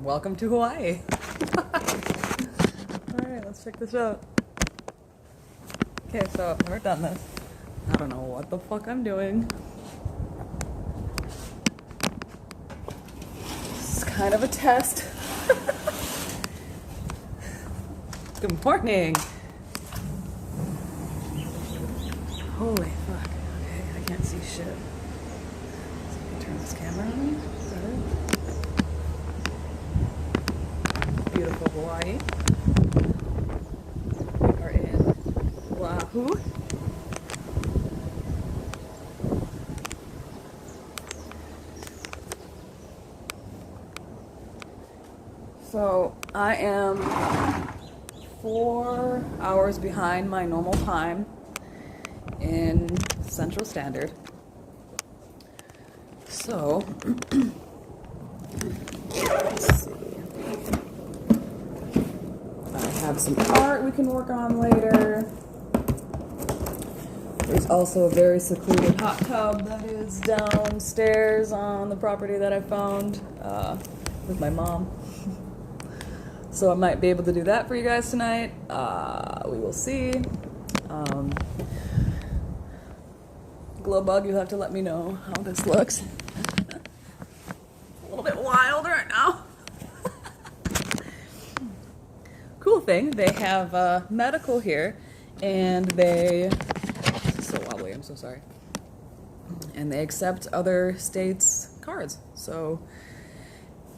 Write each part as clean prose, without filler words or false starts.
welcome to Hawaii. Alright, let's check this out. Okay, so I've never done this. I don't know what the fuck I'm doing. This is kind of a test. Good morning. Holy fuck. Okay, I can't see shit. So I can turn this camera on. Is that it? Beautiful Hawaii. We are in Oahu. So I am 4 hours behind my normal time in Central Standard. So let's see. I have some art we can work on later. There's also a very secluded hot tub that is downstairs on the property that I found with my mom. So I might be able to do that for you guys tonight. We will see. Glow bug, you'll have to let me know how this looks. A little bit wild right now. Cool thing, they have medical here, and they, this is so wobbly, I'm so sorry. And they accept other states' cards, so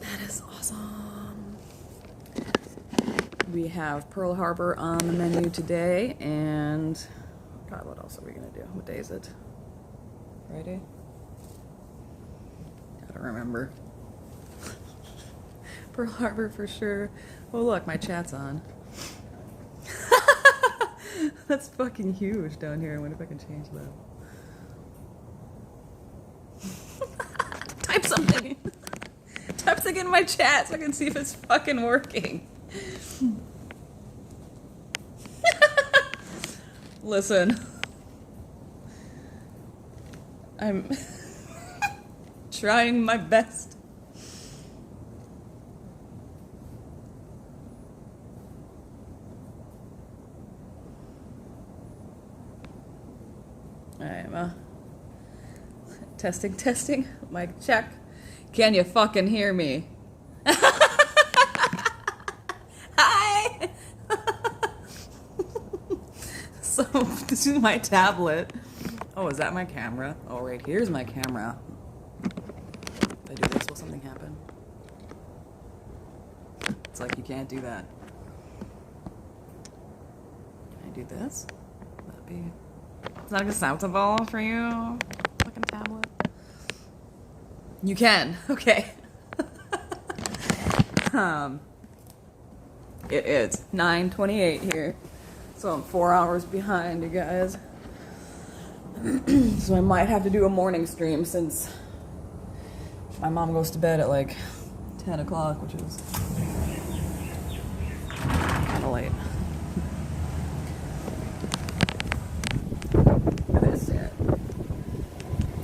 that is awesome. We have Pearl Harbor on the menu today, and God, what else are we gonna do? What day is it? Friday? I don't remember. Pearl Harbor for sure. Oh look, my chat's on. That's fucking huge down here. I wonder if I can change that. Type something. Type something in my chat so I can see if it's fucking working. Listen. I'm trying my best. I'm testing. Mic check. Can you fucking hear me? Hi! So, this is my tablet. Oh, is that my camera? Oh, right here's my camera. If I do this, will something happen? It's like you can't do that. Can I do this? That'd be... Is that acceptable for you? Fucking tablet. You can. Okay. It is 9:28 here. So I'm 4 hours behind, you guys. So I might have to do a morning stream since my mom goes to bed at like 10 o'clock, which is kind of late.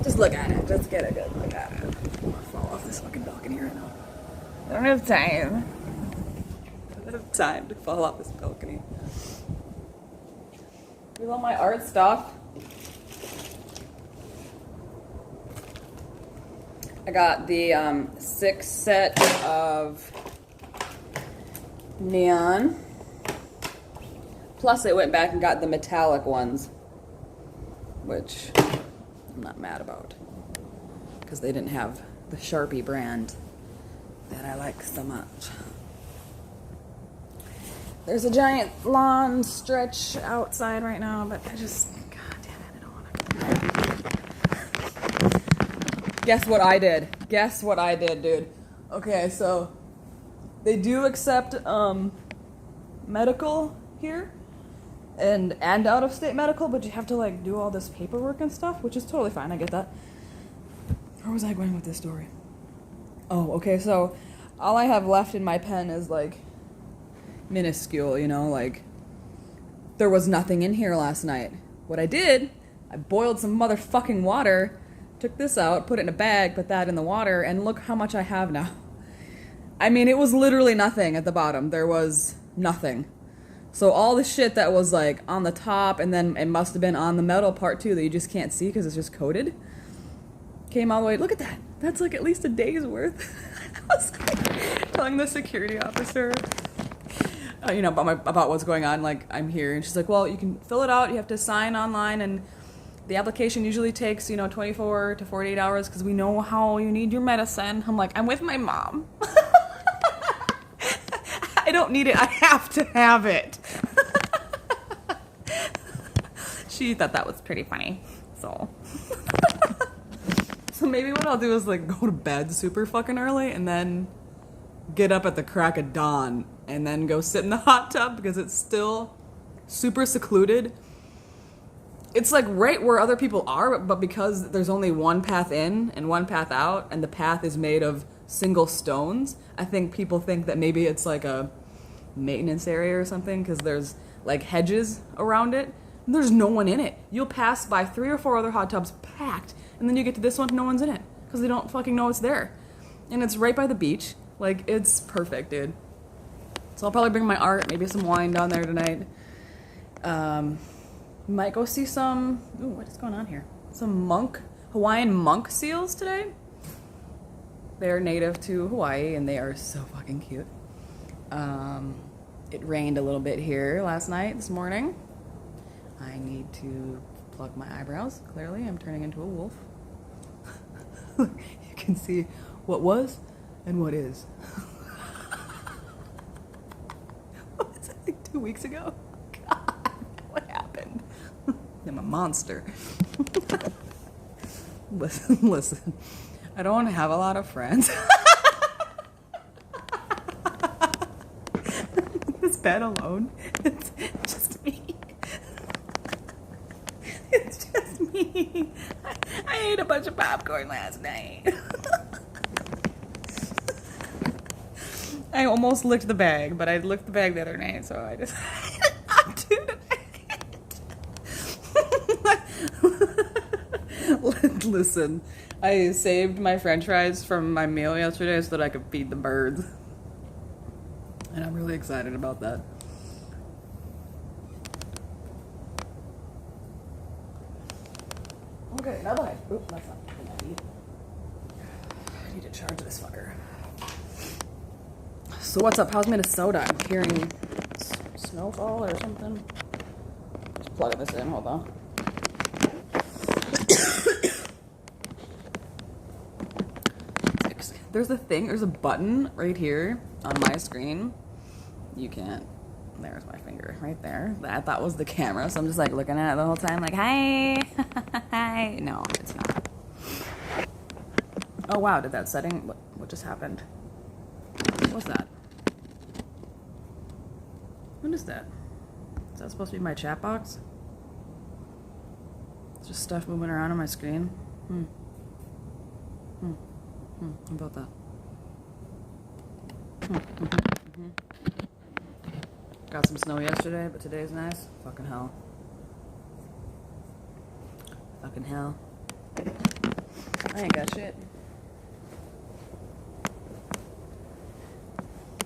Just look at it. Just get a good look at it. I'm gonna fall off this fucking balcony right now. I don't have time. I don't have time to fall off this balcony. Here's all my art stuff. I got the 6 set of neon. Plus I went back and got the metallic ones, which I'm not mad about, because they didn't have the Sharpie brand that I like so much. There's a giant lawn stretch outside right now, but I just, god damn it, I don't want to. Guess what I did? Guess what I did, dude? Okay, so they do accept medical here. And out of state medical, but you have to like do all this paperwork and stuff, which is totally fine. I get that. Where was I going with this story? Oh, okay. So all I have left in my pen is like minuscule, you know, like there was nothing in here last night. What I did, I boiled some motherfucking water, took this out, put it in a bag, put that in the water, and look how much I have now. I mean, it was literally nothing at the bottom. There was nothing. So all the shit that was like on the top, and then it must have been on the metal part too that you just can't see because it's just coated, came all the way. Look at that. That's like at least a day's worth. I was like telling the security officer, about what's going on. Like, I'm here, and she's like, "Well, you can fill it out. You have to sign online, and the application usually takes 24 to 48 hours because we know how you need your medicine." I'm like, "I'm with my mom. I don't need it. I have to have it." She thought that was pretty funny. So maybe what I'll do is like go to bed super fucking early and then get up at the crack of dawn and then go sit in the hot tub because it's still super secluded. It's like right where other people are, but because there's only one path in and one path out, and the path is made of single stones, I think people think that maybe it's like a maintenance area or something because there's like hedges around it. And there's no one in it. You'll pass by 3 or 4 other hot tubs packed, and then you get to this one, no one's in it because they don't fucking know it's there. And it's right by the beach. Like, it's perfect, dude. So I'll probably bring my art, maybe some wine down there tonight. Might go see some, what is going on here? Some Hawaiian monk seals today. They're native to Hawaii, and they are so fucking cute. It rained a little bit here this morning. I need to pluck my eyebrows. Clearly, I'm turning into a wolf. You can see what was and what is. What was it, like 2 weeks ago? God, what happened? I'm a monster. Listen. I don't have a lot of friends. This bed alone, it's just me. It's just me. I ate a bunch of popcorn last night. I almost licked the bag, but I licked the bag the other night, so I just not do it. Listen, I saved my french fries from my meal yesterday so that I could feed the birds. And I'm really excited about that. Okay, now that oops, that's not what I need to charge this fucker. So what's up? How's Minnesota? I'm hearing snowfall or something. Just plug this in, hold on. There's a button right here on my screen. You can't, there's my finger right there. That I thought was the camera, so I'm just like looking at it the whole time like, hi. Hi. No, it's not. Oh wow, did that setting, what just happened? What's that? What is that? Is that supposed to be my chat box? It's just stuff moving around on my screen. How about that? Got some snow yesterday, but today's nice. Fucking hell. Fucking hell. I ain't got shit.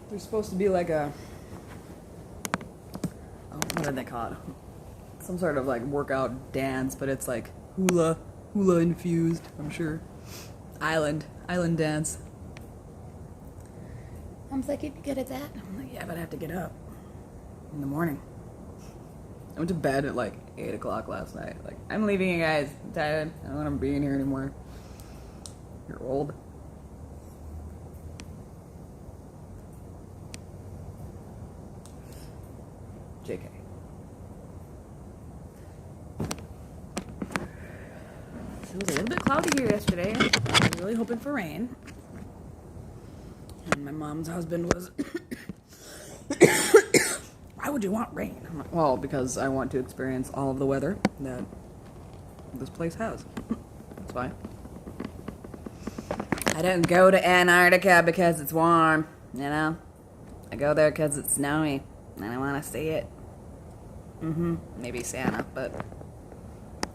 There's supposed to be like a, what did they call it? Some sort of like workout dance, but it's like hula infused, I'm sure. Island dance. I'm like, you'd be good at that? I'm like, yeah, but I have to get up in the morning. I went to bed at like 8 o'clock last night. Like, I'm leaving you guys. I'm tired. I don't want to be in here anymore. You're old. JK. It was a little bit cloudy here yesterday. I was really hoping for rain. And my mom's husband was, why would you want rain? I'm like, well, because I want to experience all of the weather that this place has. That's why. I didn't go to Antarctica because it's warm, you know? I go there because it's snowy, and I want to see it. Maybe Santa, but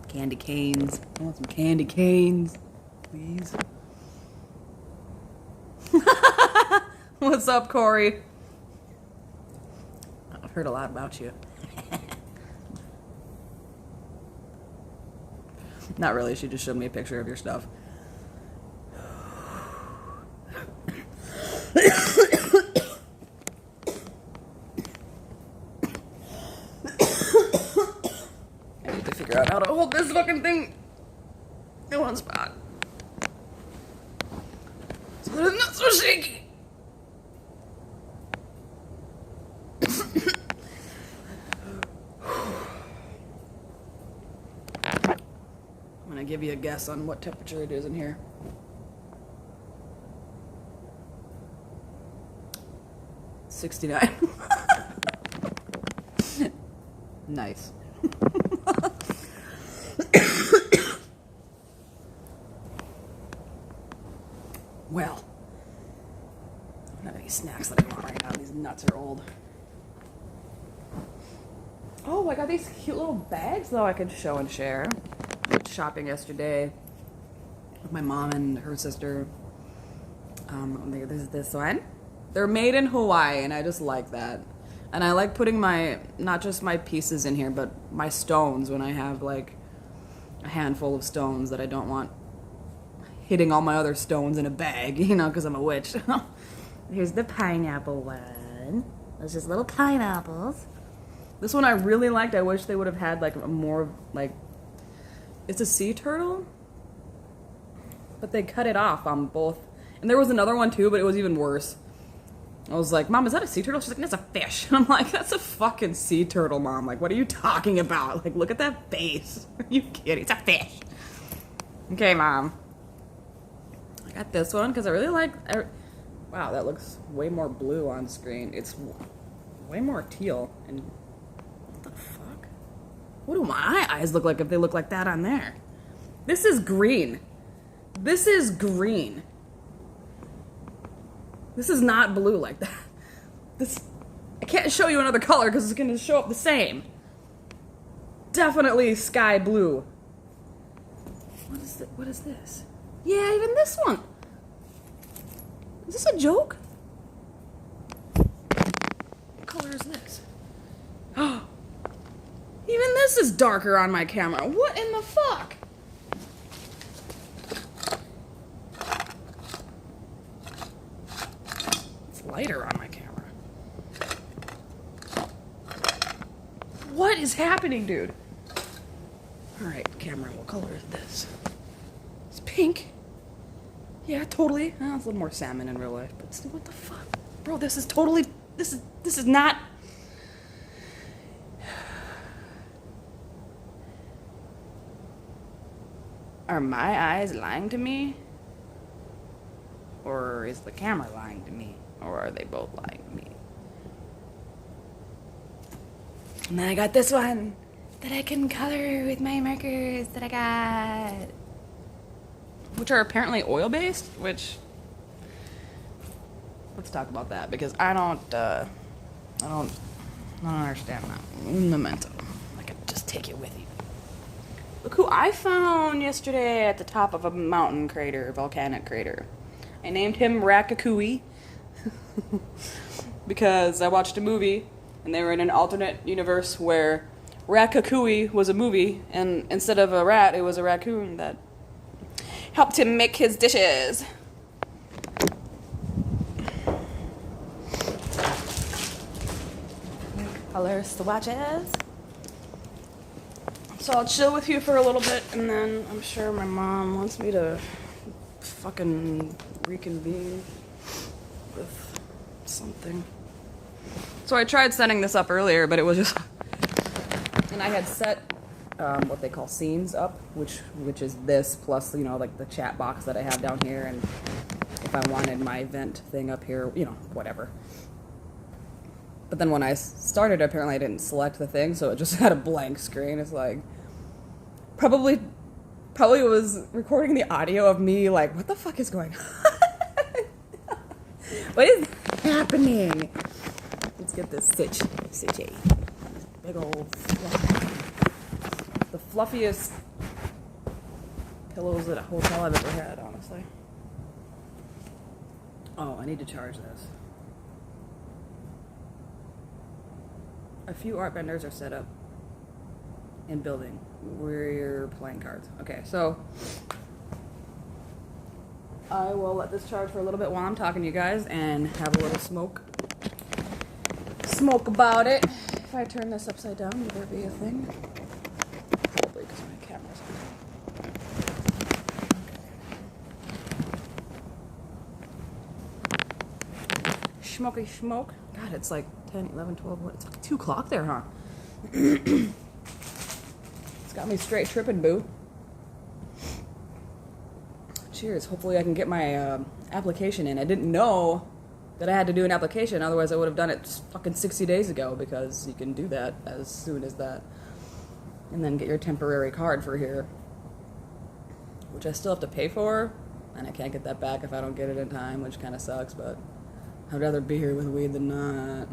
candy canes. I want some candy canes, please. What's up, Corey? I've heard a lot about you. Not really, she just showed me a picture of your stuff. I need to figure out how to hold this fucking thing in one spot so that it's not so shaky. I'm gonna give you a guess on what temperature it is in here. 69. Nice. Well, I don't have any snacks that I want right now. These nuts are old. Oh, I got these cute little bags though I could show and share. I went shopping yesterday with my mom and her sister. There's this one. They're made in Hawaii, and I just like that. And I like putting not just my pieces in here, but my stones when I have like a handful of stones that I don't want hitting all my other stones in a bag, you know, because I'm a witch. Here's the pineapple one. Those just little pineapples. This one I really liked. I wish they would have had like a more like, it's a sea turtle, but they cut it off on both. And there was another one too, but it was even worse. I was like, Mom, is that a sea turtle? She's like, that's a fish. And I'm like, that's a fucking sea turtle, Mom. Like, what are you talking about? Like, look at that face. Are you kidding? It's a fish. Okay, Mom. I got this one because I really like... wow, that looks way more blue on screen. It's way more teal. And what the fuck? What do my eyes look like if they look like that on there? This is green. This is green. This is not blue like that. I can't show you another color because it's going to show up the same. Definitely sky blue. What is this? Yeah, even this one. Is this a joke? What color is this? Oh, even this is darker on my camera. What in the fuck? Lighter on my camera. What is happening, dude? Alright, camera, what color is this? It's pink. Yeah, totally. Oh, it's a little more salmon in real life, but still, what the fuck? Bro, this is totally... This is not... Are my eyes lying to me? Or is the camera lying to me? Or are they both lying to me? And then I got this one that I can color with my markers that I got. Which are apparently oil-based, which... Let's talk about that, because I don't understand that. Memento. I could just take it with you. Look who I found yesterday at the top of a mountain crater, volcanic crater. I named him Ratatouille. Because I watched a movie and they were in an alternate universe where Ratatouille was a movie, and instead of a rat, it was a raccoon that helped him make his dishes. Color swatches. So I'll chill with you for a little bit, and then I'm sure my mom wants me to fucking reconvene with something. So I tried setting this up earlier, but it was just... And I had set what they call scenes up, which is this, plus, you know, like the chat box that I have down here, and if I wanted my event thing up here, you know, whatever. But then when I started, apparently I didn't select the thing, so it just had a blank screen. It's like... Probably was recording the audio of me, like, what the fuck is going on? What is happening? Let's get this Stitchy. This big old fluff. The fluffiest pillows at a hotel I've ever had, honestly. Oh, I need to charge this. A few art vendors are set up in building. We're playing cards. Okay, so I will let this charge for a little bit while I'm talking to you guys and have a little smoke. Smoke about it. If I turn this upside down, will there be a thing? Probably because my camera's on. Smoky smoke. God, it's like 10, 11, 12. What? It's like 2 o'clock there, huh? It's got me straight tripping, boo. Cheers. Hopefully I can get my application in. I didn't know that I had to do an application. Otherwise I would have done it fucking 60 days ago, because you can do that as soon as that. And then get your temporary card for here, which I still have to pay for. And I can't get that back if I don't get it in time, which kind of sucks, but I'd rather be here with weed than not.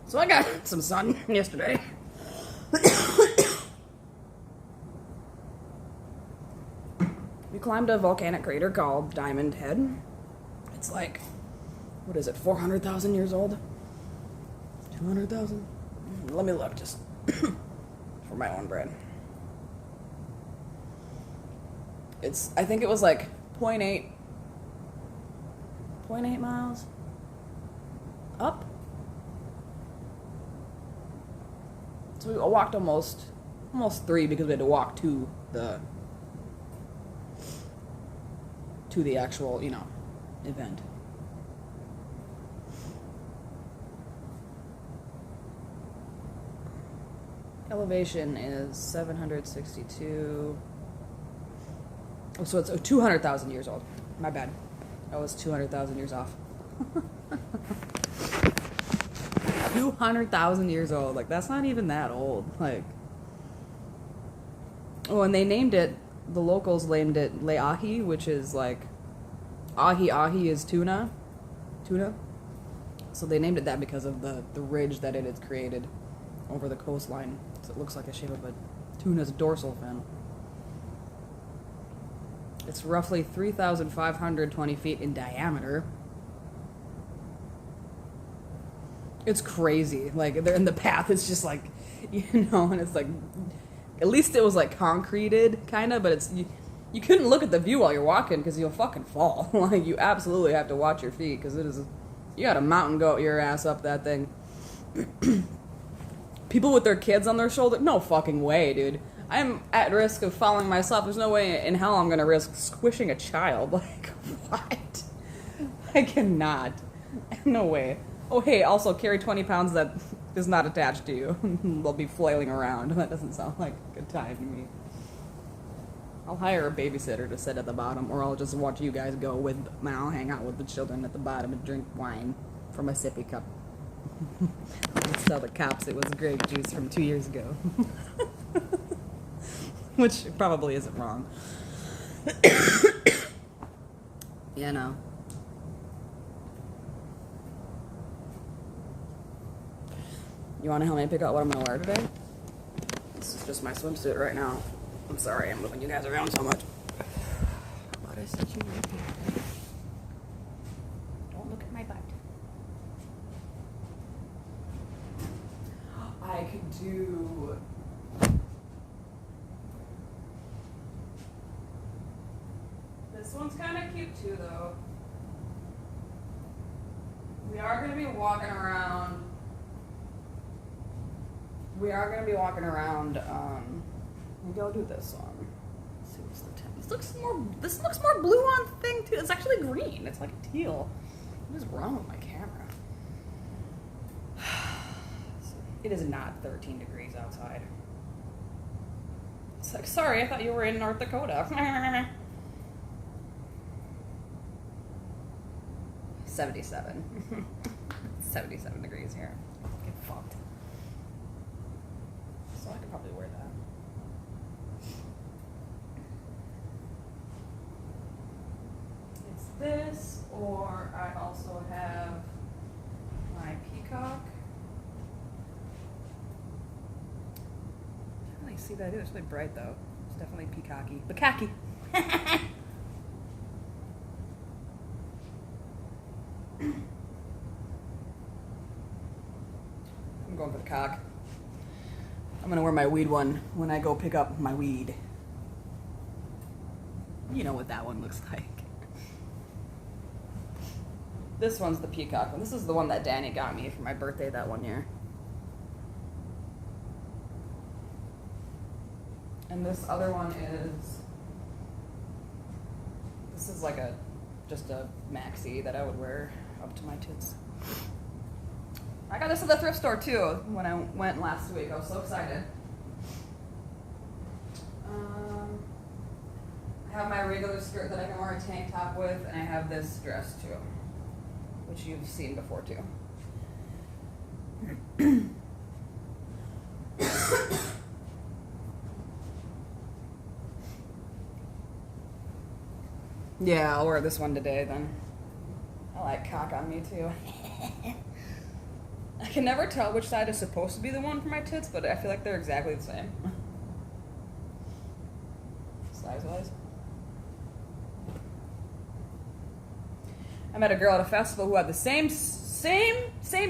So I got some sun yesterday. We climbed a volcanic crater called Diamond Head. It's like, what is it, 400,000 years old? 200,000? Let me look just for my own bread. I think it was like 0.8 miles up. So we walked almost 3, because we had to walk to the actual, event. Elevation is 762. Oh, so it's 200,000 years old. My bad. I was 200,000 years off. 200,000 years old. Like, that's not even that old. Like, oh, and they named it, the locals named it Leahi, which is like, ahi is tuna. So they named it that because of the ridge that it has created over the coastline. So it looks like the shape of a tuna's dorsal fin. It's roughly 3,520 feet in diameter. It's crazy. Like, they're in the path, it's just like, and it's like, at least it was like concreted, kind of, but it's, you couldn't look at the view while you're walking because you'll fucking fall. Like, you absolutely have to watch your feet, because you gotta mountain goat your ass up that thing. People with their kids on their shoulder, no fucking way, dude. I'm at risk of falling myself. There's no way in hell I'm gonna risk squishing a child. Like, what? I cannot. No way. Oh, hey, also carry 20 pounds that is not attached to you. They'll be flailing around. That doesn't sound like a good time to me. I'll hire a babysitter to sit at the bottom, or I'll just watch you guys go and I'll hang out with the children at the bottom and drink wine from a sippy cup. Let's tell the cops it was grape juice from 2 years ago. Which probably isn't wrong. You know. You want to help me pick out what I'm going to wear today? This is just my swimsuit right now. I'm sorry I'm moving you guys around so much. What is such a weird thing? Don't look at my butt. I could do... This one's kind of cute too, though. We are going to be walking around... maybe I'll do this one. Let's see what's the temp. This looks more blue on thing too. It's actually green. It's like a teal. What is wrong with my camera? It is not 13 degrees outside. It's like, sorry, I thought you were in North Dakota. 77. 77 degrees here. Get fucked. So I could probably wear that. It's this, or I also have my peacock. see that. It's really bright though. It's definitely peacocky. Bukkake. I'm going for the cock. I'm gonna wear my weed one when I go pick up my weed. You know what that one looks like. This one's the peacock one. This is the one that Danny got me for my birthday that one year. And this other one this is like just a maxi that I would wear up to my tits. I got this at the thrift store too when I went last week. I was so excited. I have my regular skirt that I can wear a tank top with, and I have this dress too, which you've seen before too. Yeah, I'll wear this one today then. I like cock on me too. I can never tell which side is supposed to be the one for my tits, but I feel like they're exactly the same. Size-wise. I met a girl at a festival who had the same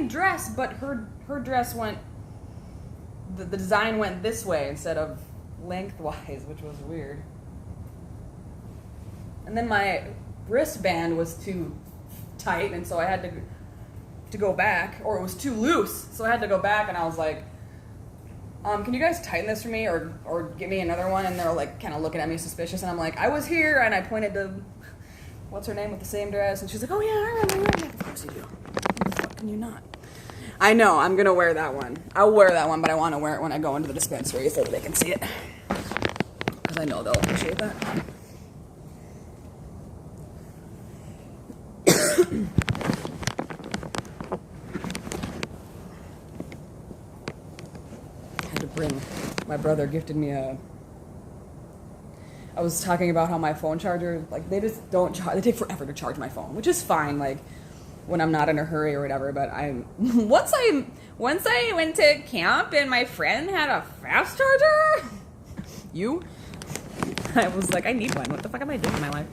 dress, but her dress went, the design went this way instead of lengthwise, which was weird. And then my wristband was too tight, and so I had to go back, or it was too loose, so I had to go back, and I was like, can you guys tighten this for me, or give me another one? And they're like kind of looking at me suspicious, and I'm like, I was here, and I pointed to what's her name with the same dress, and she's like, oh yeah, I remember. Of course you do. How can you not? I know, I'm gonna wear that one. I'll wear that one, but I want to wear it when I go into the dispensary so that they can see it, because I know they'll appreciate that. My brother gifted me I was talking about how my phone charger, like, they just don't charge, they take forever to charge my phone, which is fine, like, when I'm not in a hurry or whatever, but once I went to camp and my friend had a fast charger, I was like, I need one, what the fuck am I doing in my life?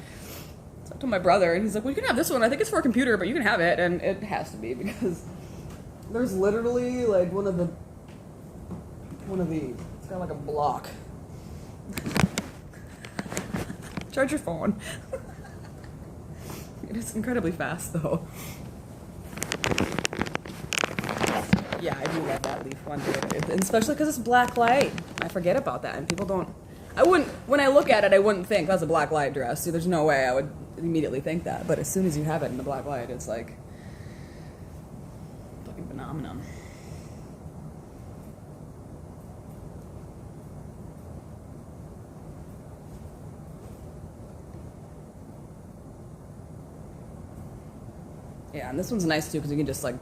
So I told my brother, and he's like, well, you can have this one, I think it's for a computer, but you can have it, and it has to be, because there's literally, like, one of these. It's got like a block. Charge your phone. It is incredibly fast though. Yeah, I do love that Leaf one too. Especially because it's black light. I forget about that, and people don't. When I look at it, I wouldn't think that's a black light dress. See, there's no way I would immediately think that. But as soon as you have it in the black light, it's like fucking phenomenon. Yeah, and this one's nice too because you can just like,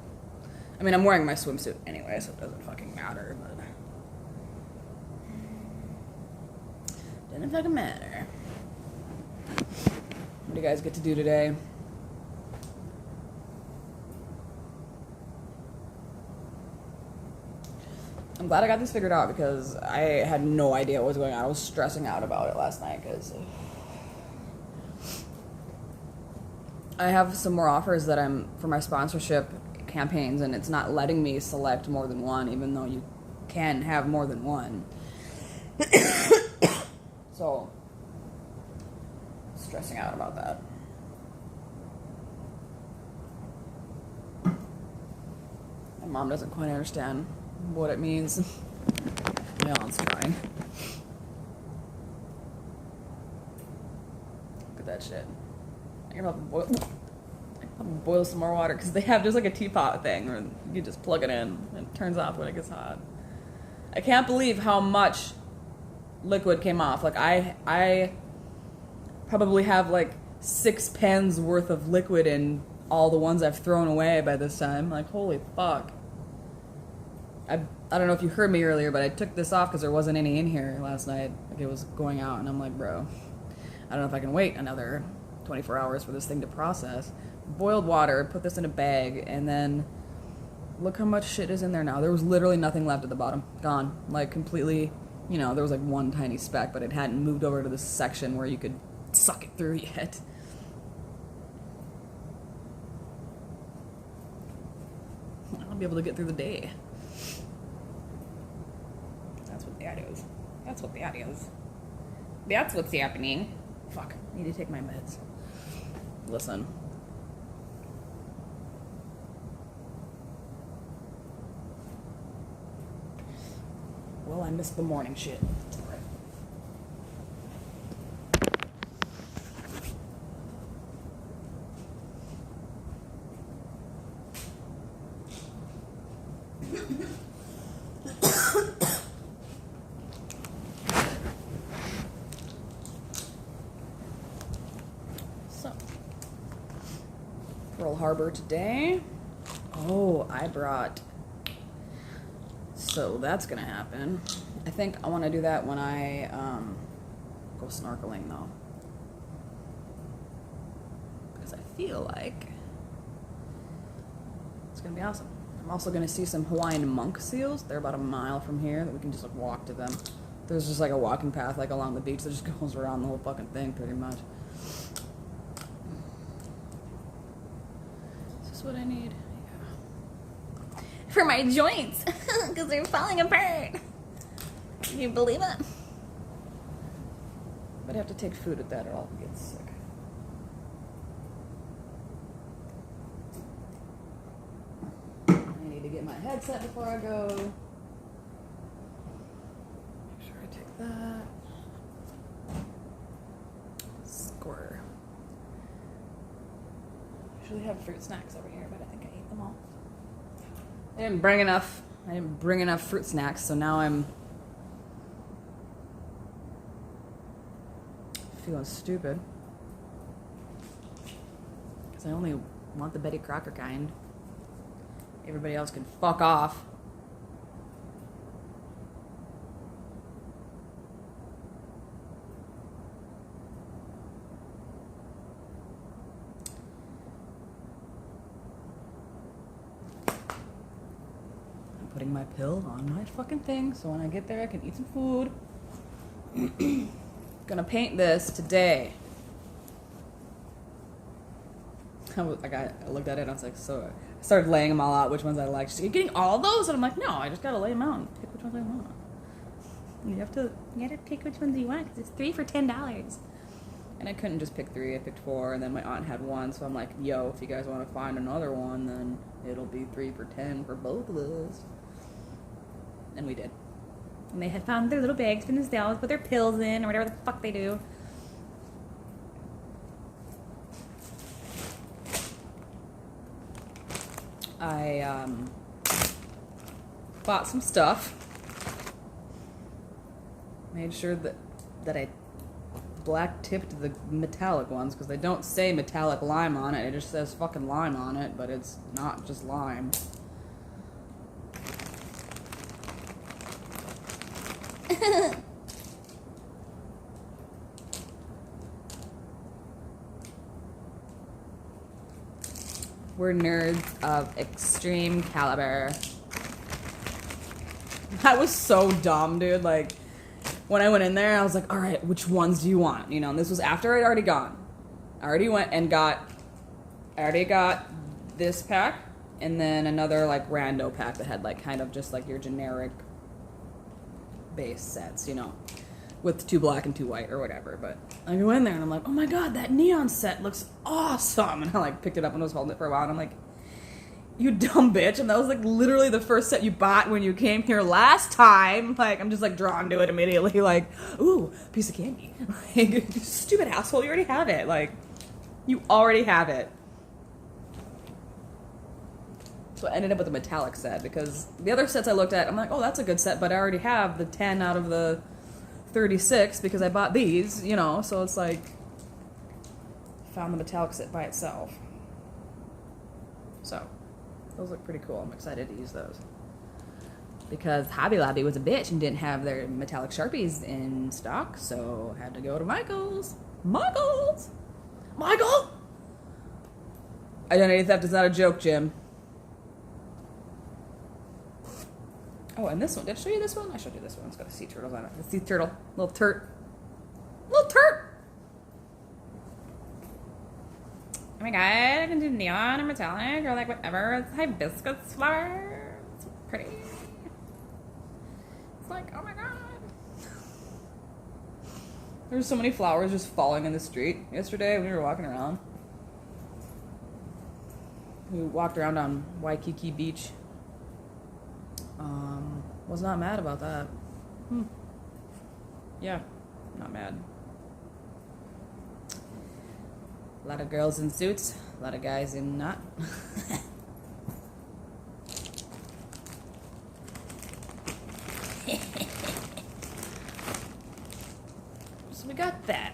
I mean, I'm wearing my swimsuit anyway, so it doesn't fucking matter, but doesn't fucking matter. What do you guys get to do today? I'm glad I got this figured out because I had no idea what was going on. I was stressing out about it last night because I have some more offers that I'm for my sponsorship campaigns, and it's not letting me select more than one, even though you can have more than one. So, stressing out about that. My mom doesn't quite understand what it means. Leon's trying. Look at that shit. I'm about to boil some more water because they have just like a teapot thing where you just plug it in and it turns off when it gets hot. I can't believe how much liquid came off. Like I probably have like 6 pens worth of liquid in all the ones I've thrown away by this time. Like, holy fuck. I don't know if you heard me earlier, but I took this off because there wasn't any in here last night. Like, it was going out, and I'm like, bro, I don't know if I can wait another 24 hours for this thing to process. Boiled water, put this in a bag, and then look how much shit is in there now. There was literally nothing left at the bottom. Gone. Like, completely You know, there was like one tiny speck, but it hadn't moved over to this section where you could suck it through yet. I'll be able to get through the day. That's what that is. That's what that is. That's what's happening. Fuck, I need to take my meds. Listen. Well, I missed the morning shit. It's all right. So, Pearl Harbor today. Oh, I brought... So that's gonna happen. I think I want to do that when I go snorkeling, though, because I feel like it's gonna be awesome. I'm also gonna see some Hawaiian monk seals. They're about a mile from here that we can just like walk to them. There's just like a walking path like along the beach that just goes around the whole fucking thing, pretty much. Is this what I need? For my joints, because they're falling apart. Can you believe it? But I have to take food at that or I'll get sick. I need to get my headset before I go. Make sure I take that. Score. Usually have fruit snacks over here, but I think I ate them all. I didn't bring enough fruit snacks, so now I'm feeling stupid. Because I only want the Betty Crocker kind. Everybody else can fuck off. Putting my pill on my fucking thing so when I get there I can eat some food. Gonna paint this today. I looked at it and I was like, so I started laying them all out, which ones I like. She's like, "You're getting all those?" And I'm like, no, I just gotta lay them out and pick which ones I want. You gotta pick which ones you want, because it's 3 for $10. And I couldn't just pick 3, I picked 4, and then my aunt had 1, so I'm like, yo, if you guys want to find another one, then it'll be 3 for 10 for both of us. And we did. And they had found their little bags for themselves, put their pills in, or whatever the fuck they do. I bought some stuff. Made sure that I black tipped the metallic ones, because they don't say metallic lime on it. It just says fucking lime on it, but it's not just lime. We're nerds of extreme caliber. That was so dumb, dude. Like, when I went in there, I was like, all right, which ones do you want? You know, and this was after I'd already gone. I already went and I already got this pack, and then another, like, rando pack that had, like, kind of just, like, your generic base sets, you know, with 2 black and 2 white or whatever. But I go in there and I'm like, oh my god, that neon set looks awesome. And I, like, picked it up and was holding it for a while, and I'm like, you dumb bitch. And that was, like, literally the first set you bought when you came here last time. Like, I'm just, like, drawn to it immediately. Like, ooh, piece of candy. Like, stupid asshole, you already have it. Like, you already have it. So I ended up with a metallic set, because the other sets I looked at, I'm like, oh, that's a good set, but I already have the 10 out of the 36 because I bought these, you know, so it's like, found the metallic set by itself. So, those look pretty cool. I'm excited to use those. Because Hobby Lobby was a bitch and didn't have their metallic Sharpies in stock, so I had to go to Michael's. Michael's! Michael! Identity theft is not a joke, Jim. Oh, and this one. Did I show you this one? I showed you this one. It's got a sea turtle on it. A sea turtle. Little turt. Little turt! Oh my god, I can do neon or metallic or like whatever. It's hibiscus flower. It's pretty. It's like, oh my god. There's so many flowers just falling in the street yesterday when we were walking around. We walked around on Waikiki Beach. Was not mad about that. Yeah, not mad. A lot of girls in suits, a lot of guys in not. So we got that.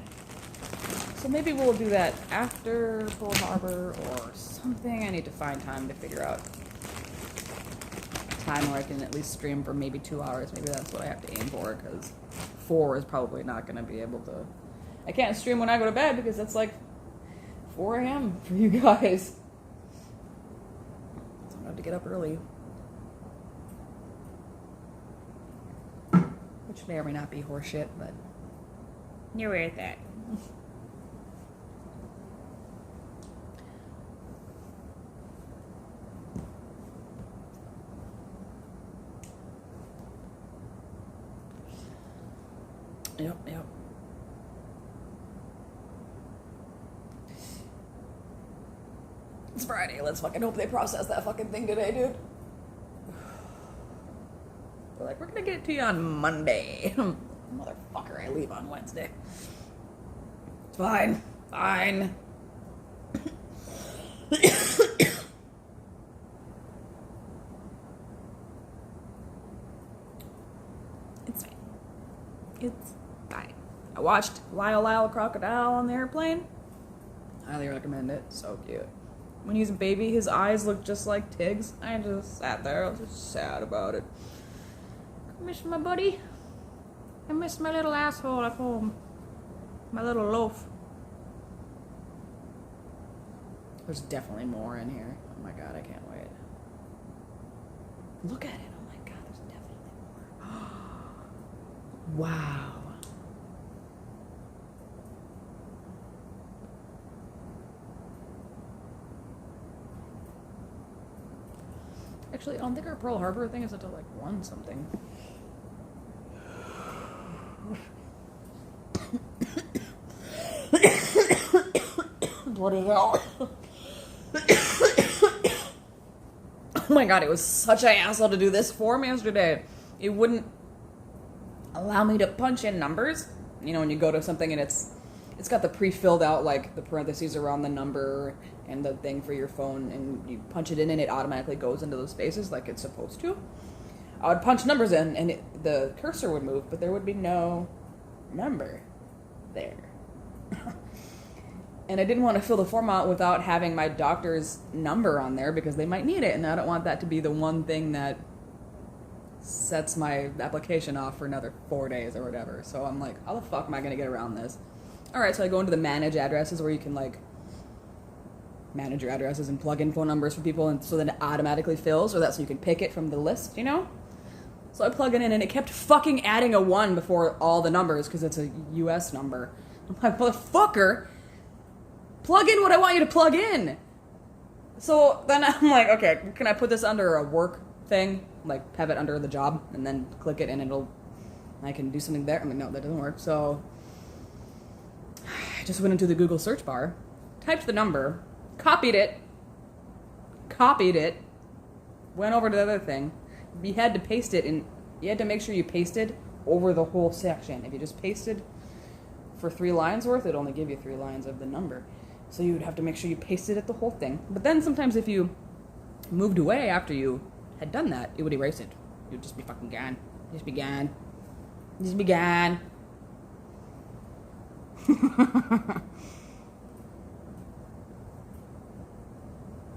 So maybe we'll do that after Pearl Harbor or something. I need to find time to figure out time where I can at least stream for maybe 2 hours. Maybe that's what I have to aim for, because 4 is probably not going to be able to. I can't stream when I go to bed because that's like 4 a.m. for you guys. So I have to get up early. Which may or may not be horseshit, but you're worth it. Yep. It's Friday. Let's fucking hope they process that fucking thing today, dude. They're like, we're gonna get it to you on Monday. Motherfucker, I leave on Wednesday. It's fine. Fine. It's fine. It's fine. I watched Lyle Crocodile on the airplane. Highly recommend it. So cute. When he's a baby, his eyes look just like Tig's. I just sat there. I was just sad about it. I miss my buddy. I miss my little asshole at home. My little loaf. There's definitely more in here. Oh my god, I can't wait. Look at it. Oh my god, there's definitely more. Wow. Actually, I don't think our Pearl Harbor thing is until like 1 something. Bloody hell. Oh my god, it was such an asshole to do this form yesterday. It wouldn't allow me to punch in numbers. You know, when you go to something and it's got the pre-filled out, like, the parentheses around the number and the thing for your phone, and you punch it in and it automatically goes into those spaces like it's supposed to. I would punch numbers in and the cursor would move, but there would be no number there. And I didn't want to fill the form out without having my doctor's number on there because they might need it, and I don't want that to be the one thing that sets my application off for another 4 days or whatever. So I'm like, how the fuck am I going to get around this? Alright, so I go into the manage addresses where you can, like, manage your addresses and plug in phone numbers for people, and so then it automatically fills, or that's so you can pick it from the list, you know? So I plug it in, and it kept fucking adding a 1 before all the numbers because it's a US number. I'm like, motherfucker, plug in what I want you to plug in. So then I'm like, okay, can I put this under a work thing? Like, have it under the job, and then click it, and I can do something there. I mean, no, that doesn't work. So I just went into the Google search bar, typed the number, copied it, went over to the other thing. You had to paste it, and you had to make sure you pasted over the whole section. If you just pasted for 3 lines worth, it'd only give you 3 lines of the number. So you would have to make sure you pasted it the whole thing. But then sometimes if you moved away after you had done that, it would erase it. It would just be fucking gone. Just be gone. Just be gone.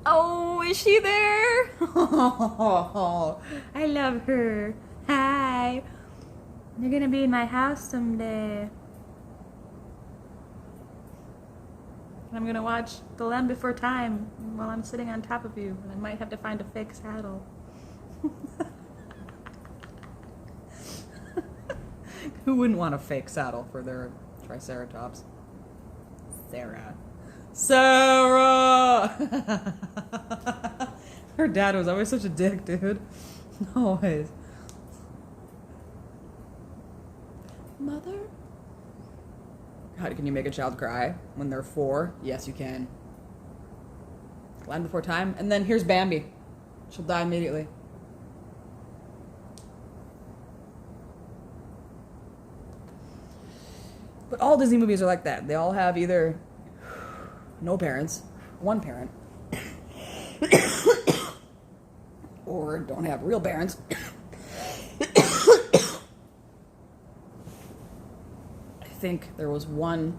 Oh, is she there? Oh, I love her. Hi. You're gonna be in my house someday. I'm gonna watch The Land Before Time while I'm sitting on top of you, and I might have to find a fake saddle. Who wouldn't want a fake saddle for their Triceratops? Sarah! Her dad was always such a dick, dude. Always. Mother? How can you make a child cry when they're 4? Yes, you can. Land Before Time. And then here's Bambi. She'll die immediately. But all Disney movies are like that. They all have either no parents, one parent, or don't have real parents. I think there was one.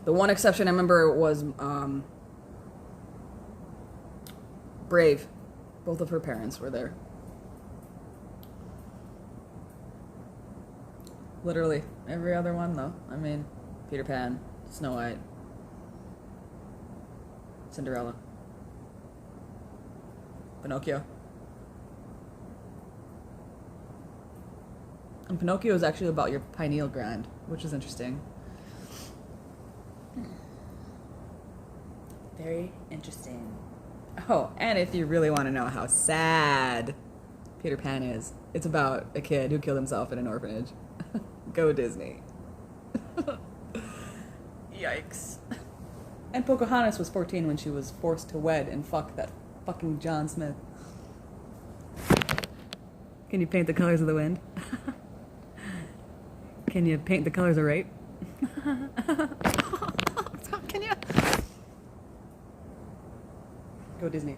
The one exception I remember was Brave. Both of her parents were there. Literally every other one, though. I mean, Peter Pan, Snow White, Cinderella, Pinocchio. And Pinocchio is actually about your pineal gland, which is interesting. Very interesting. Oh, and if you really want to know how sad Peter Pan is, it's about a kid who killed himself in an orphanage. Go Disney. Yikes. And Pocahontas was 14 when she was forced to wed and fuck that fucking John Smith. Can you paint the colors of the wind? Can you paint the colors of rape? Can you? Go Disney.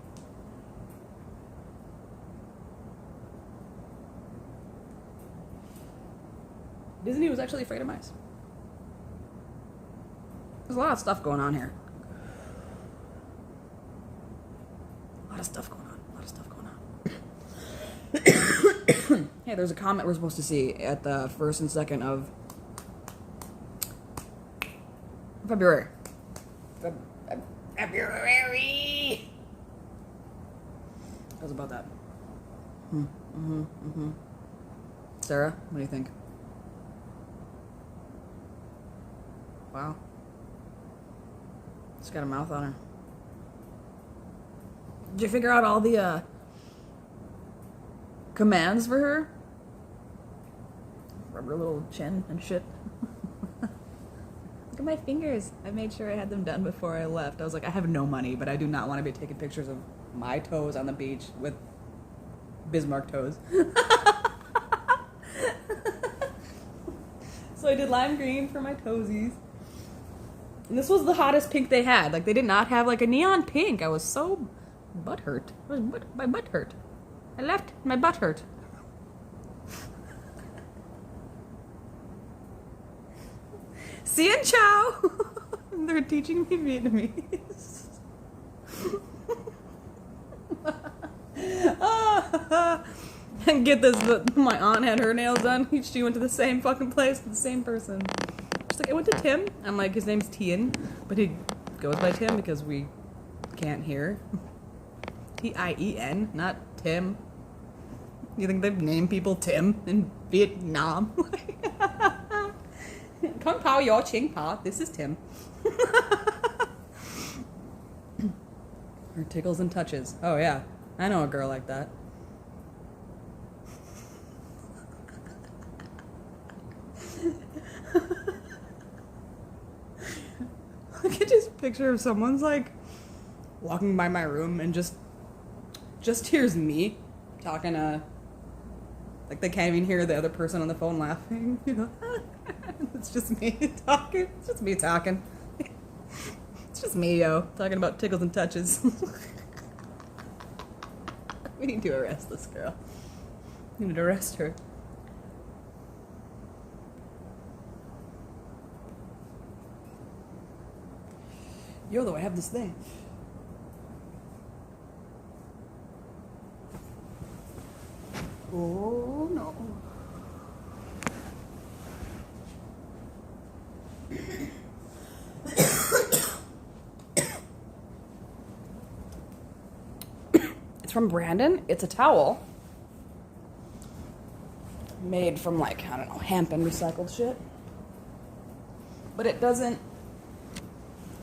Disney was actually afraid of mice. There's a lot of stuff going on here. A lot of stuff going on. Hey, there's a comet we're supposed to see at the 1st and 2nd of February. February! How's about that? Sarah, what do you think? Wow. She's got a mouth on her. Did you figure out all the commands for her? Rub her little chin and shit. Look at my fingers. I made sure I had them done before I left. I was like, I have no money, but I do not want to be taking pictures of my toes on the beach with Bismarck toes. So I did lime green for my toesies. And this was the hottest pink they had. Like, they did not have, like, a neon pink. I was so butthurt. My butt hurt. I left. My butt hurt. Xin chào! They're teaching me Vietnamese. And get this, my aunt had her nails done. She went to the same fucking place with the same person. She's like, I went to Tim. I'm like, his name's Tien, but he goes by Tim because we can't hear. Tien, not Tim. You think they've named people Tim in Vietnam? Kung Pao Yo Ching Pa, this is Tim. Her tickles and touches. Oh yeah, I know a girl like that. I could just picture if someone's like walking by my room and just hears me talking to, like, they can't even hear the other person on the phone laughing, you know. It's just me talking. It's just me talking. It's just me, yo, talking about tickles and touches. We need to arrest this girl. We need to arrest her. Yo, though, I have this thing. Oh, no. It's from Brandon. It's a towel. made from like, I don't know, hemp and recycled shit. But it doesn't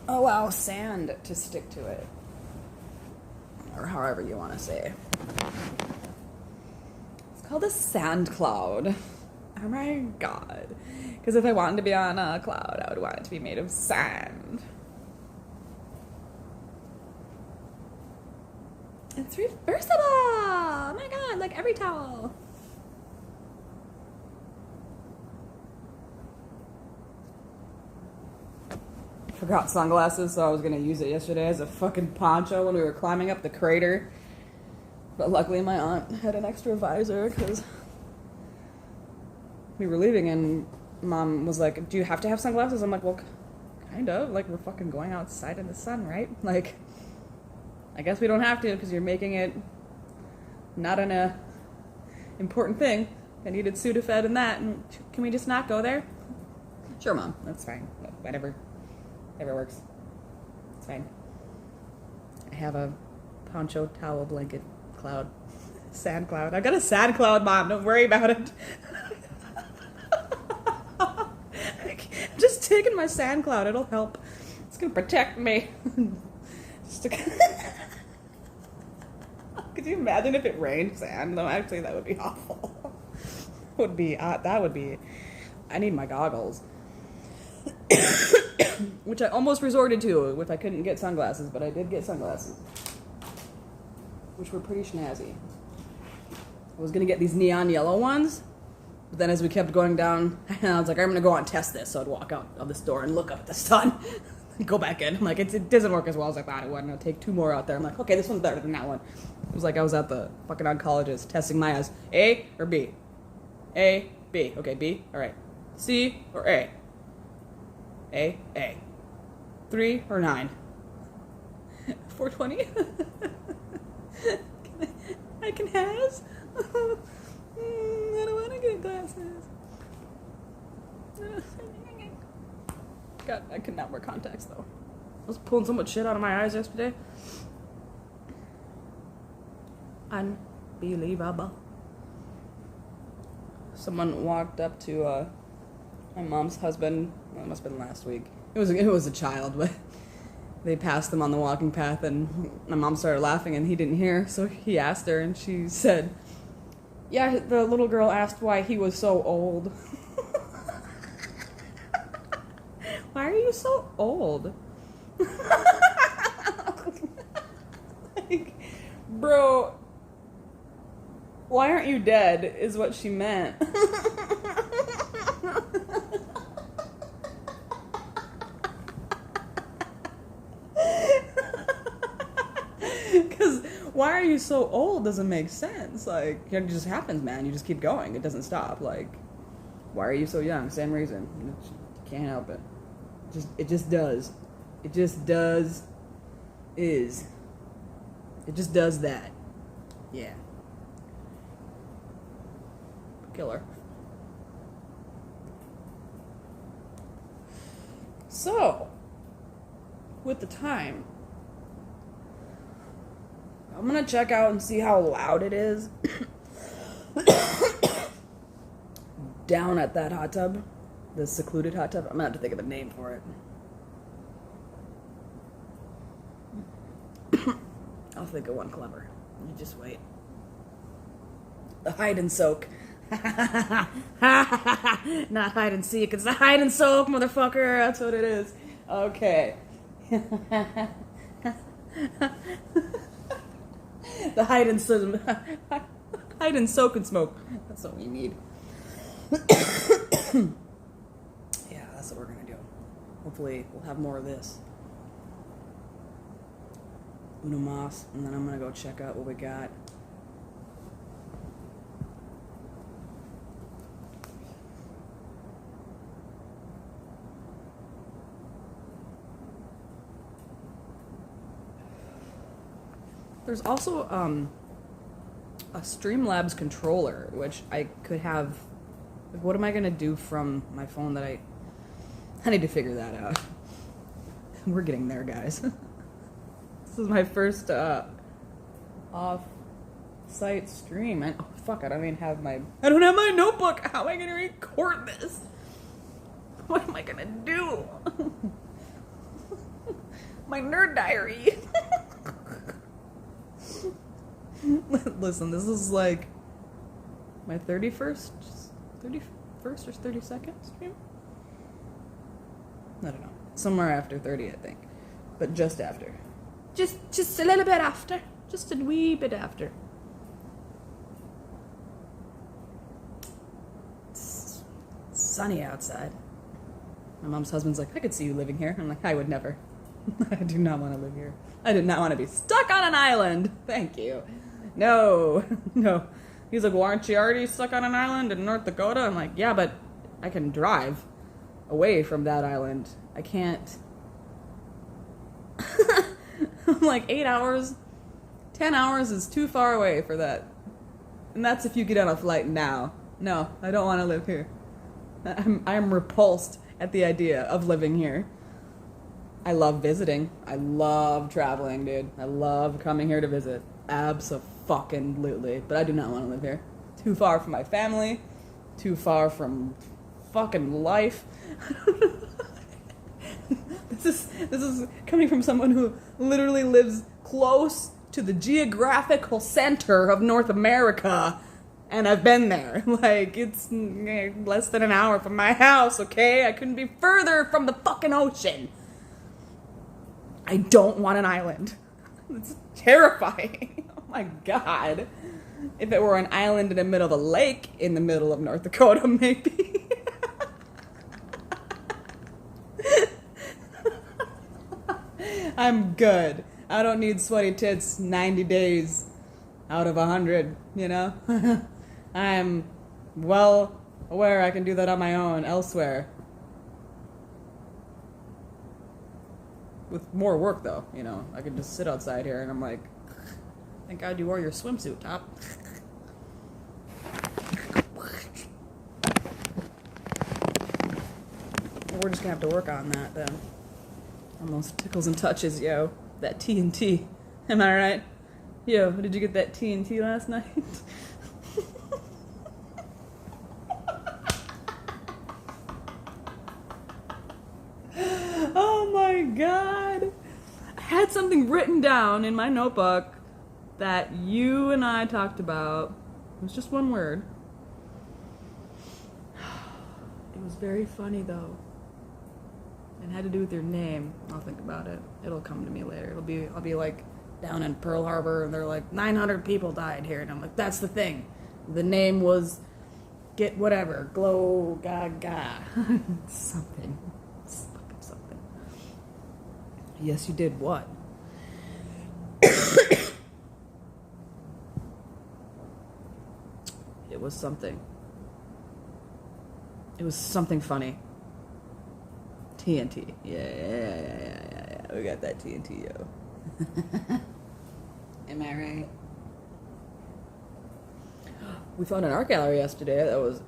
allow sand to stick to it. Or however you want to say. It's called a sand cloud. Oh my god. Because if I wanted to be on a cloud, I would want it to be made of sand. It's reversible! Oh my god, like every towel. Forgot sunglasses, so I was gonna use it yesterday as a fucking poncho when we were climbing up the crater. But luckily my aunt had an extra visor because we were leaving and Mom was like, do you have to have sunglasses? I'm like, well, kind of. Like, we're fucking going outside in the sun, right? Like, I guess we don't have to because you're making it not an important thing. I needed Sudafed and that. And can we just not go there? Sure, Mom. That's fine. Whatever. Whatever works. It's fine. I have a poncho, towel, blanket, cloud. Sand cloud. I've got a sand cloud, Mom. Don't worry about it. I'm just taking my sand cloud. It'll help. It's going to protect me. Could you imagine if it rained sand? No, actually, that would be awful. That would be. I need my goggles. Which I almost resorted to if I couldn't get sunglasses, but I did get sunglasses. Which were pretty snazzy. I was going to get these neon yellow ones, but then as we kept going down, I was like, I'm going to go out and test this. So I'd walk out of the store and look up at the sun and go back in. I'm like, it doesn't work as well as I thought it would. And I'll take 2 more out there. I'm like, okay, this one's better than that one. It was like I was at the fucking oncologist testing my eyes. A or B? A, B. Okay, B. All right. C or A? A. 3 or 9? 420? I can has? I don't want to get glasses. God, I could not wear contacts though. I was pulling so much shit out of my eyes yesterday. Unbelievable. Someone walked up to my mom's husband. Well, it must have been last week. It was a child, but they passed him on the walking path, and my mom started laughing, and he didn't hear. So he asked her, and she said, "Yeah, the little girl asked why he was so old." Why are you so old? Like, bro, why aren't you dead? Is what she meant. Because why are you so old doesn't make sense. Like, it just happens, man. You just keep going. It doesn't stop. Like, why are you so young? Same reason. You can't help it. It just does. It just does. It just does that. Yeah. Killer. So, with the time, I'm gonna check out and see how loud it is down at that hot tub, the secluded hot tub. I'm gonna have to think of a name for it. I'll think of one clever. You just wait. The hide and soak. Not hide and seek, it's the hide and soak, motherfucker. That's what it is. Okay. The hide and soak and smoke. That's what we need. Yeah, that's what we're gonna do. Hopefully we'll have more of this. Uno mas, and then I'm gonna go check out what we got. There's also a Streamlabs controller, which I could have. Like, what am I gonna do from my phone that I need to figure that out. We're getting there, guys. This is my first off site stream. And oh fuck, I don't have my notebook. How am I gonna record this? What am I gonna do? My nerd diary. Listen, this is like my 31st or 32nd stream? I don't know. Somewhere after 30, I think. But just after. Just a little bit after. Just a wee bit after. It's sunny outside. My mom's husband's like, I could see you living here. I'm like, I would never. I do not want to live here. I did not want to be stuck on an island. Thank you. No. No. He's like, well, aren't you already stuck on an island in North Dakota? I'm like, yeah, but I can drive away from that island. I can't. I'm like, 8 hours, 10 hours is too far away for that. And that's if you get on a flight now. No, I don't want to live here. I'm repulsed at the idea of living here. I love visiting. I love traveling, dude. I love coming here to visit. Abso-fucking-lutely. But I do not want to live here. Too far from my family. Too far from fucking life. This is coming from someone who literally lives close to the geographical center of North America. And I've been there. Like, it's less than an hour from my house, okay? I couldn't be further from the fucking ocean. I don't want an island. It's terrifying. Oh my god. If it were an island in the middle of a lake in the middle of North Dakota, maybe. I'm good. I don't need sweaty tits 90 days out of 100, you know? I'm well aware I can do that on my own elsewhere. With more work, though, you know. I can just sit outside here and I'm like, thank God you wore your swimsuit top. We're just gonna have to work on that, then. Almost tickles and touches, yo. That TNT. Am I right? Yo, did you get that TNT last night? Oh my god. I had something written down in my notebook that you and I talked about. It was just one word. It was very funny, though. And had to do with your name. I'll think about it. It'll come to me later. I'll be like down in Pearl Harbor and they're like 900 people died here and I'm like, that's the thing. The name was get whatever. Glow Gaga. Something. Fucking something. Yes, you did what? It was something. It was something funny. TNT. Yeah. We got that TNT, yo. Am I right? We found an art gallery yesterday that was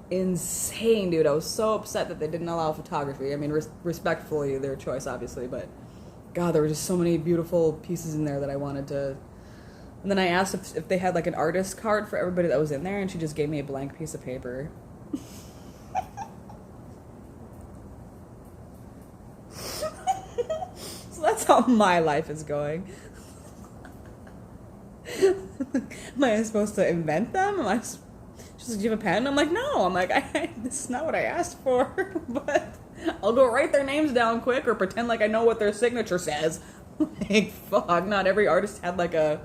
insane, dude. I was so upset that they didn't allow photography. I mean, respectfully, their choice, obviously, but God, there were just so many beautiful pieces in there that I wanted to. And then I asked if they had like an artist card for everybody that was in there, and she just gave me a blank piece of paper. So that's how my life is going. Am I supposed to invent them? Am I just like, do you have a pen? I'm like, no. I'm like, this is not what I asked for. But I'll go write their names down quick or pretend like I know what their signature says. Like, fuck, not every artist had like a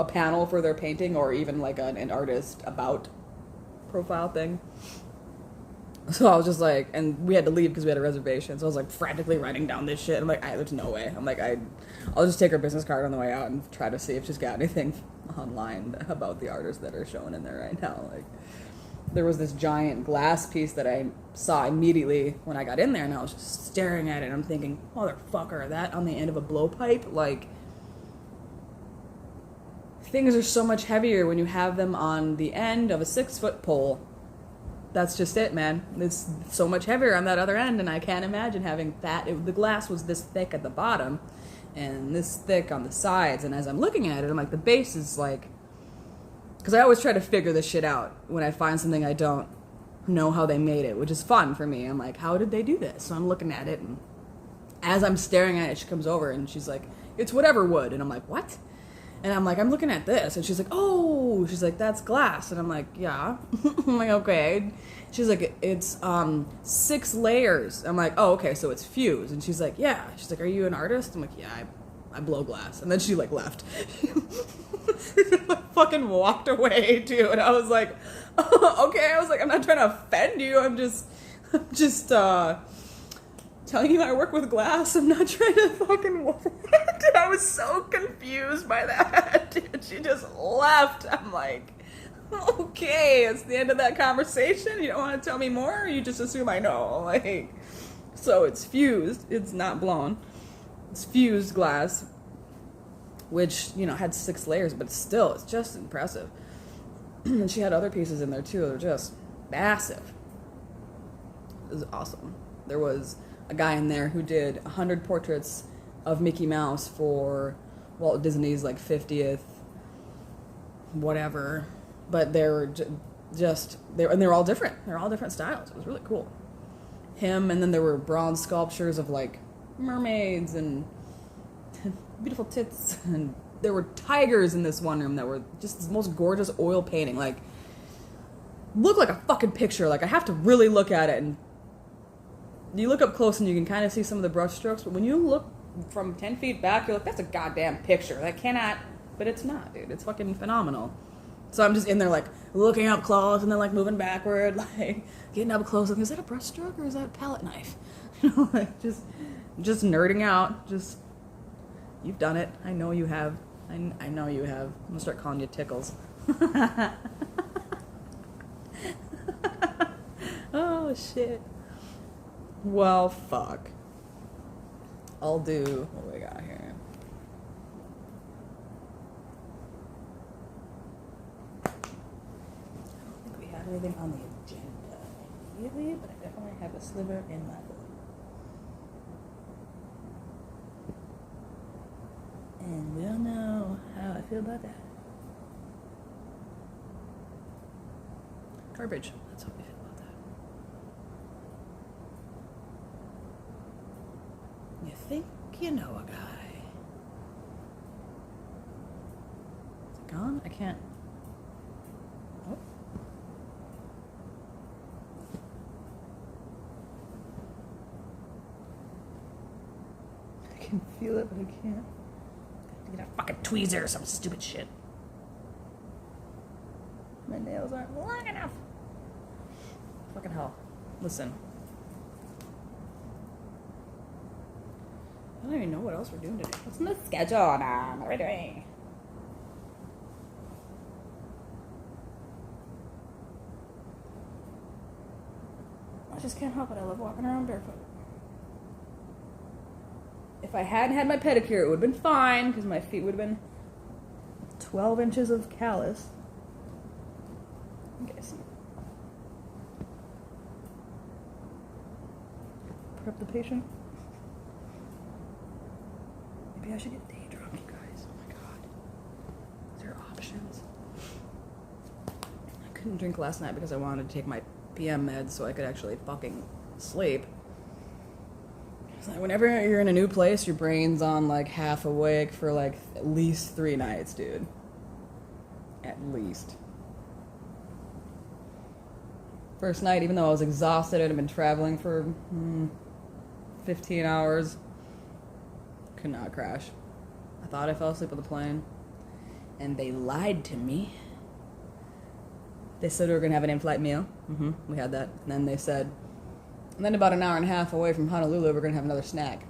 panel for their painting or even like an artist about profile thing. So I was just like, and we had to leave because we had a reservation. So I was like frantically writing down this shit. I'm like, there's no way. I'm like, I'll just take her business card on the way out and try to see if she's got anything online about the artists that are shown in there right now. Like, there was this giant glass piece that I saw immediately when I got in there, and I was just staring at it. And I'm thinking, motherfucker, that on the end of a blowpipe? Like, things are so much heavier when you have them on the end of a 6-foot pole. that's just it, man. It's so much heavier on that other end, and I can't imagine having that. The glass was this thick at the bottom and this thick on the sides, and as I'm looking at it, I'm like, the base is like, because I always try to figure this shit out when I find something I don't know how they made it, which is fun for me. I'm like, how did they do this? So I'm looking at it, and as I'm staring at it, she comes over and she's like, it's whatever wood. And I'm like, what? And I'm like, I'm looking at this. And she's like, oh, she's like, that's glass. And I'm like, yeah. I'm like, okay. She's like, it's 6 layers. I'm like, oh, okay, so it's fused. And she's like, yeah. She's like, are you an artist? I'm like, yeah, I blow glass. And then she like left. Fucking walked away too. And I was like, oh, okay. I was like, I'm not trying to offend you. I'm just telling you I work with glass. I'm not trying to fucking what? I was so confused by that. Dude, she just left. I'm like, okay, it's the end of that conversation. You don't want to tell me more, or you just assume I know? Like, so it's fused. It's not blown. It's fused glass, which, you know, had 6 layers, but still, it's just impressive. And she had other pieces in there too. They're just massive. It was awesome. There was a guy in there who did 100 portraits of Mickey Mouse for Walt Disney's like 50th whatever, but they're all different. They're all different styles. It was really cool. Him, and then there were bronze sculptures of like mermaids and beautiful tits, and there were tigers in this one room that were just the most gorgeous oil painting. Like, look like a fucking picture. Like, I have to really look at it, and you look up close and you can kind of see some of the brush strokes, but when you look from 10 feet back, you're like, that's a goddamn picture. That cannot, but it's not, dude. It's fucking phenomenal. So I'm just in there, like, looking up close and then, like, moving backward, like, getting up close. Like, is that a brush stroke or is that a palette knife? You know, like, just nerding out. Just, you've done it. I know you have. I know you have. I'm gonna start calling you Tickles. Oh, shit. Well, fuck. I'll do, what do we got here? I don't think we have anything on the agenda immediately, but I definitely have a sliver in my book. And we'll know how I feel about that. Garbage. That's how we feel about that. You think you know a guy. Is it gone? I can't. Oh. I can feel it, but I can't. Get a fucking tweezer or some stupid shit. My nails aren't long enough. Fucking hell. Listen. I don't even know what else we're doing today. What's in the schedule now? What are we doing? I just can't help it. I love walking around barefoot. If I hadn't had my pedicure, it would have been fine, because my feet would have been 12 inches of callus. Okay, see. Prep the patient. Maybe I should get day drunk, you guys. Oh my god. Is there options? I couldn't drink last night because I wanted to take my PM meds so I could actually fucking sleep. Like, whenever you're in a new place, your brain's on like half awake for like at least 3 nights, dude. At least. First night, even though I was exhausted, I'd been traveling for 15 hours. Could not crash. I thought I fell asleep on the plane. And they lied to me. They said we were going to have an in-flight meal. We had that. And then they said, and then about an hour and a half away from Honolulu, we're going to have another snack.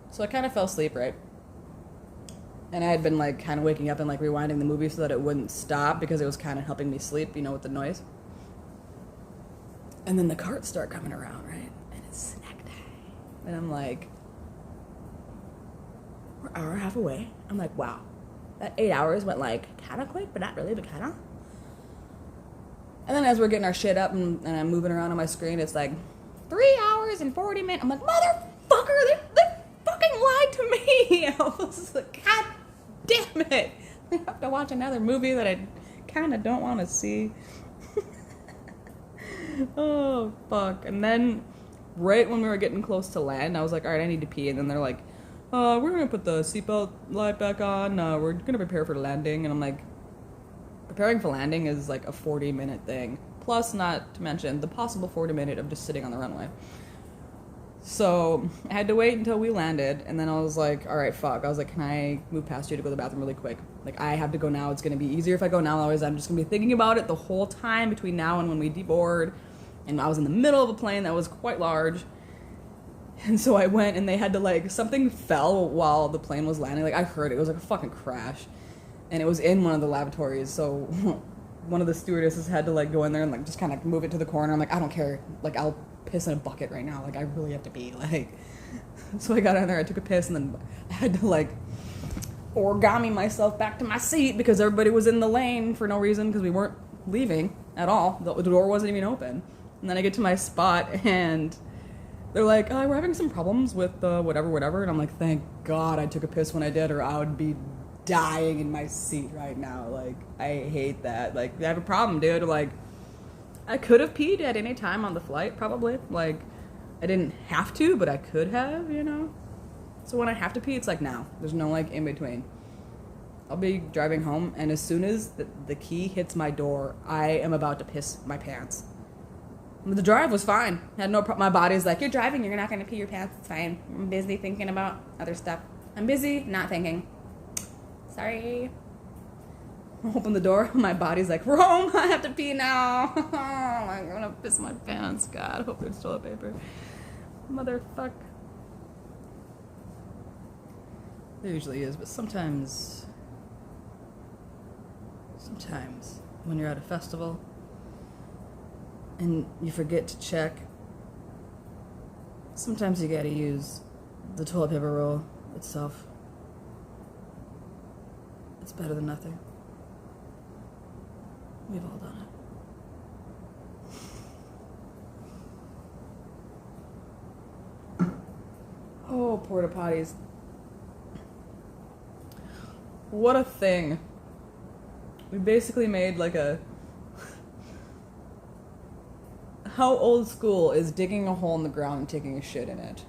So I kind of fell asleep, right? And I had been like kind of waking up and like rewinding the movie so that it wouldn't stop because it was kind of helping me sleep, you know, with the noise. And then the carts start coming around, right? And it's snack time. And I'm like, we're an hour and a half away. I'm like, wow. That 8 hours went like kind of quick, but not really, but kind of. And then as we're getting our shit up and I'm moving around on my screen, it's like 3 hours and 40 minutes. I'm like, motherfucker, they fucking lied to me. I was like, God damn it. I have to watch another movie that I kind of don't want to see. Oh, fuck. And then right when we were getting close to land, I was like, all right, I need to pee. And then they're like, we're going to put the seatbelt light back on. We're going to prepare for landing. And I'm like, preparing for landing is like a 40-minute thing. Plus, not to mention the possible 40-minute of just sitting on the runway. So I had to wait until we landed. And then I was like, all right, fuck. I was like, can I move past you to go to the bathroom really quick? Like, I have to go now. It's going to be easier if I go now. Otherwise, I'm just going to be thinking about it the whole time between now and when we deboard. And I was in the middle of a plane that was quite large. And so I went and they had to like, something fell while the plane was landing. Like I heard it. It was like a fucking crash. And it was in one of the lavatories. So one of the stewardesses had to like go in there and like just kind of move it to the corner. I'm like, I don't care. Like I'll piss in a bucket right now. Like I really have to pee. Like, so I got in there, I took a piss and then I had to like origami myself back to my seat because everybody was in the lane for no reason because we weren't leaving at all. The door wasn't even open. And then I get to my spot and they're like, we're having some problems with whatever. And I'm like, thank God I took a piss when I did or I would be dying in my seat right now. Like, I hate that. Like, I have a problem, dude. Like, I could have peed at any time on the flight, probably. Like, I didn't have to, but I could have, you know? So when I have to pee, it's like now. There's no, like, in between. I'll be driving home, and as soon as the key hits my door, I am about to piss my pants. The drive was fine. I had no problem. My body's like, you're driving, you're not going to pee your pants. It's fine. I'm busy thinking about other stuff. I'm busy not thinking. Sorry. I open the door. My body's like, Rome, I have to pee now. I'm going to piss my pants. God, I hope there's toilet paper. Motherfuck. There usually is, but sometimes when you're at a festival and you forget to check, sometimes you gotta use the toilet paper roll itself. It's better than nothing. We've all done it. Oh, porta potties. What a thing. We basically made like a... How old school is digging a hole in the ground and taking a shit in it?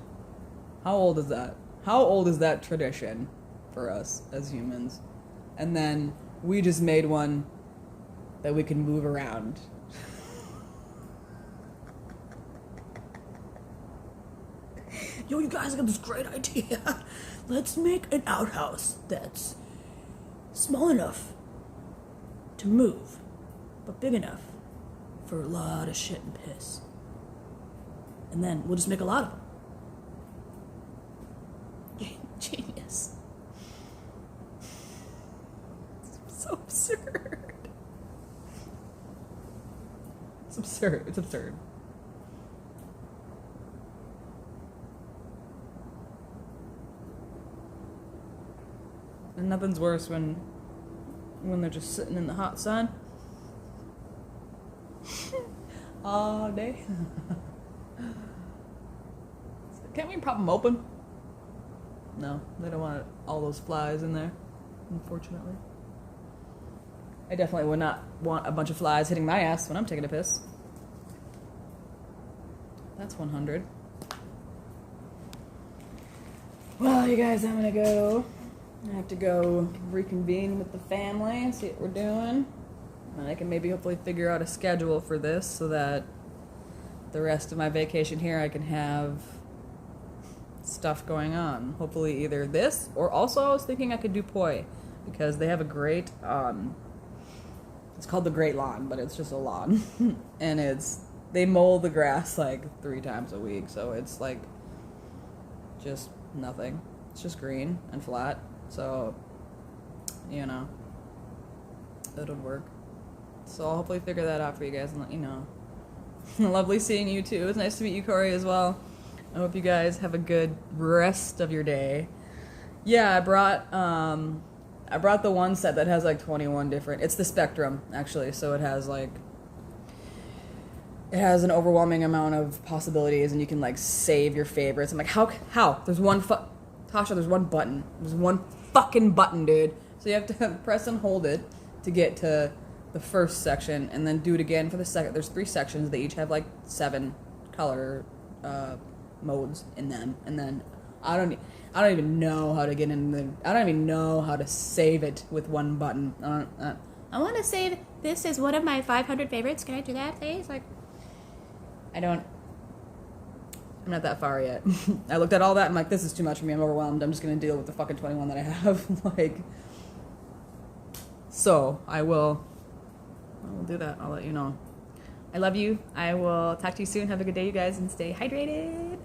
How old is that? How old is that tradition for us as humans? And then we just made one that we can move around. Yo, you guys, I got this great idea. Let's make an outhouse that's small enough to move, but big enough for a lot of shit and piss. And then we'll just make a lot of them. Genius. It's so absurd. It's absurd. It's absurd. And nothing's worse when they're just sitting in the hot sun all day. Can't we prop them open? No, they don't want all those flies in there, unfortunately. I definitely would not want a bunch of flies hitting my ass when I'm taking a piss. That's 100. Well, you guys, I'm gonna go. I have to go reconvene with the family and see what we're doing. And I can maybe hopefully figure out a schedule for this so that the rest of my vacation here I can have stuff going on. Hopefully either this or also I was thinking I could do Poi because they have a great, it's called the Great Lawn, but it's just a lawn. And they mow the grass like 3 times a week. So it's like just nothing. It's just green and flat. So, you know, that would work. So I'll hopefully figure that out for you guys and let you know. Lovely seeing you too. It's nice to meet you, Corey, as well. I hope you guys have a good rest of your day. Yeah, I brought the one set that has like 21 different. It's the Spectrum, actually. So it has like it has an overwhelming amount of possibilities, and you can like save your favorites. I'm like, how? There's one Tasha, there's one button. There's one fucking button, dude. So you have to press and hold it to get to the first section, and then do it again for the second. There's 3 sections. They each have like 7 color modes in them, and then I don't even know how to get in the. I don't even know how to save it with one button. I want to save this as one of my 500 favorites. Can I do that, please? Like, I'm not that far yet. I looked at all that and I'm like, this is too much for me. I'm overwhelmed. I'm just gonna deal with the fucking 21 that I have. Like, so I will do that. I'll let you know. I love you. I will talk to you soon. Have a good day, you guys, and stay hydrated.